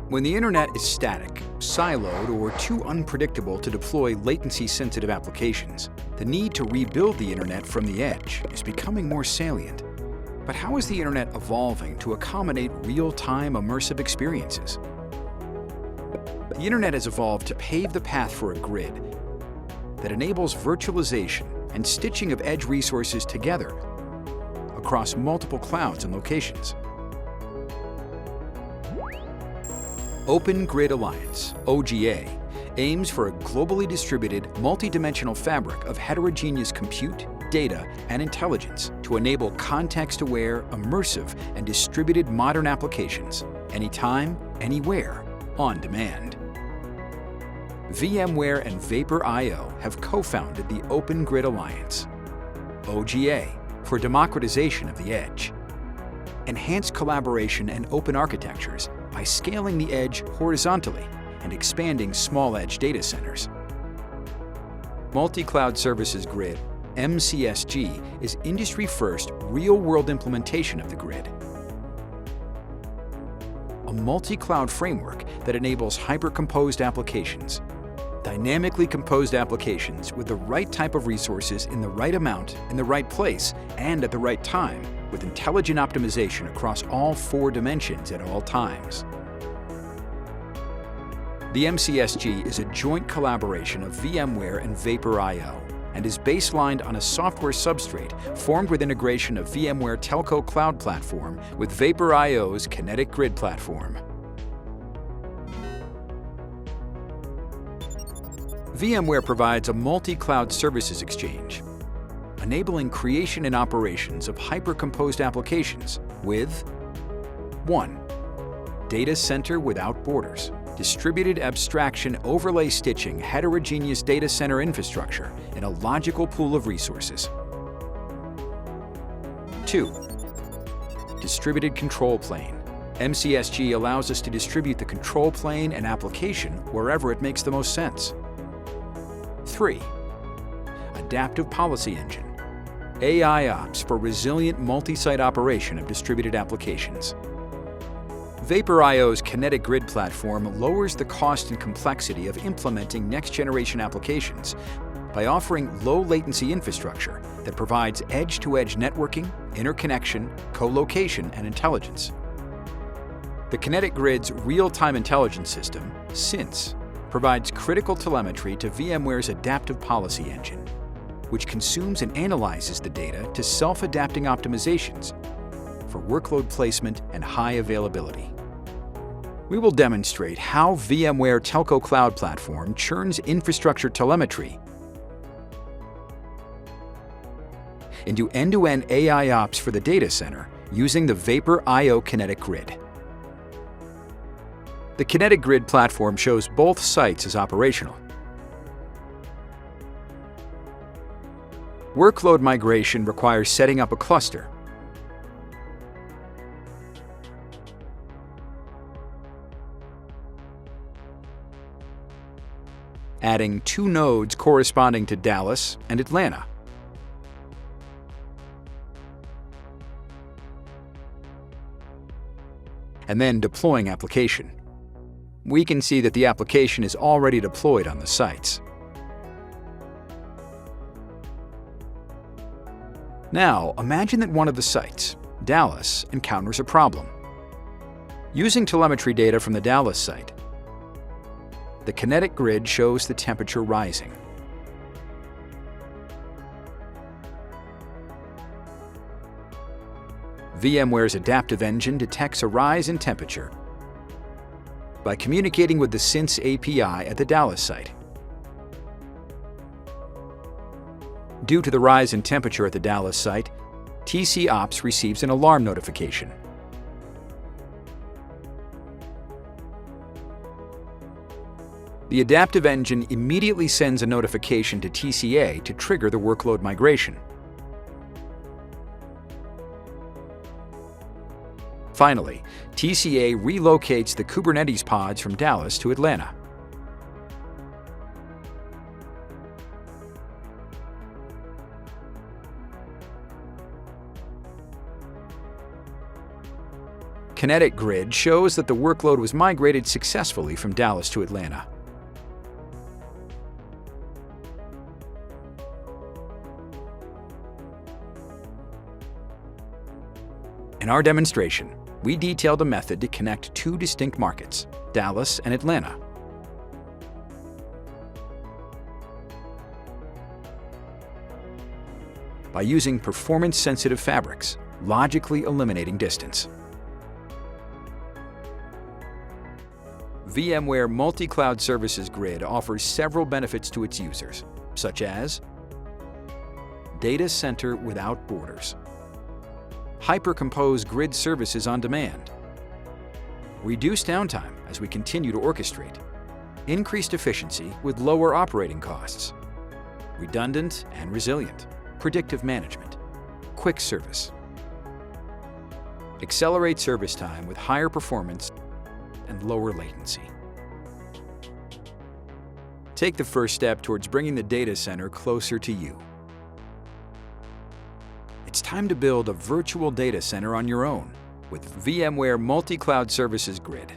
When the internet is static, siloed, or too unpredictable to deploy latency-sensitive applications, the need to rebuild the internet from the edge is becoming more salient. But how is the internet evolving to accommodate real-time immersive experiences? The internet has evolved to pave the path for a grid that enables virtualization and stitching of edge resources together across multiple clouds and locations. Open Grid Alliance, OGA, aims for a globally distributed, multi-dimensional fabric of heterogeneous compute, data, and intelligence to enable context-aware, immersive, and distributed modern applications, anytime, anywhere, on demand. VMware and Vapor.io have co-founded the Open Grid Alliance, OGA, for democratization of the edge. Enhance collaboration and open architectures by scaling the edge horizontally and expanding small edge data centers. Multi-Cloud Services Grid, MCSG, is industry-first, real-world implementation of the grid. A multi-cloud framework that enables hyper-composed applications, dynamically composed applications with the right type of resources in the right amount, in the right place, and at the right time, with intelligent optimization across all 4 dimensions at all times. The MCSG is a joint collaboration of VMware and Vapor.io and is baselined on a software substrate formed with integration of VMware Telco Cloud Platform with Vapor.io's Kinetic Grid platform. VMware provides a multi-cloud services exchange, enabling creation and operations of hyper-composed applications with 1. Data center without borders. Distributed abstraction overlay stitching heterogeneous data center infrastructure in a logical pool of resources. 2. Distributed control plane. MCSG allows us to distribute the control plane and application wherever it makes the most sense. 3. Adaptive policy engine. AIOps for resilient multi-site operation of distributed applications. Vapor.io's Kinetic Grid platform lowers the cost and complexity of implementing next-generation applications by offering low-latency infrastructure that provides edge-to-edge networking, interconnection, co-location, and intelligence. The Kinetic Grid's real-time intelligence system, SINS, provides critical telemetry to VMware's adaptive policy engine, which consumes and analyzes the data to self-adapting optimizations for workload placement and high availability. We will demonstrate how VMware Telco Cloud Platform churns infrastructure telemetry into end-to-end AIOps for the data center using the Vapor.io Kinetic Grid. The Kinetic Grid platform shows both sites as operational. Workload migration requires setting up a cluster. Adding 2 nodes corresponding to Dallas and Atlanta. And then deploying application. We can see that the application is already deployed on the sites. Now, imagine that one of the sites, Dallas, encounters a problem. Using telemetry data from the Dallas site, the Kinetic Grid shows the temperature rising. VMware's adaptive engine detects a rise in temperature by communicating with the SINS API at the Dallas site. Due to the rise in temperature at the Dallas site, TCOps receives an alarm notification. The adaptive engine immediately sends a notification to TCA to trigger the workload migration. Finally, TCA relocates the Kubernetes pods from Dallas to Atlanta. Kinetic Grid shows that the workload was migrated successfully from Dallas to Atlanta. In our demonstration, we detailed a method to connect two distinct markets, Dallas and Atlanta. By using performance-sensitive fabrics, logically eliminating distance. VMware Multi-Cloud Services Grid offers several benefits to its users, such as data center without borders, hyper-compose grid services on demand, reduced downtime as we continue to orchestrate, increased efficiency with lower operating costs, redundant and resilient, predictive management, quick service, accelerate service time with higher performance and lower latency. Take the first step towards bringing the data center closer to you. It's time to build a virtual data center on your own with VMware Multi-Cloud Services Grid.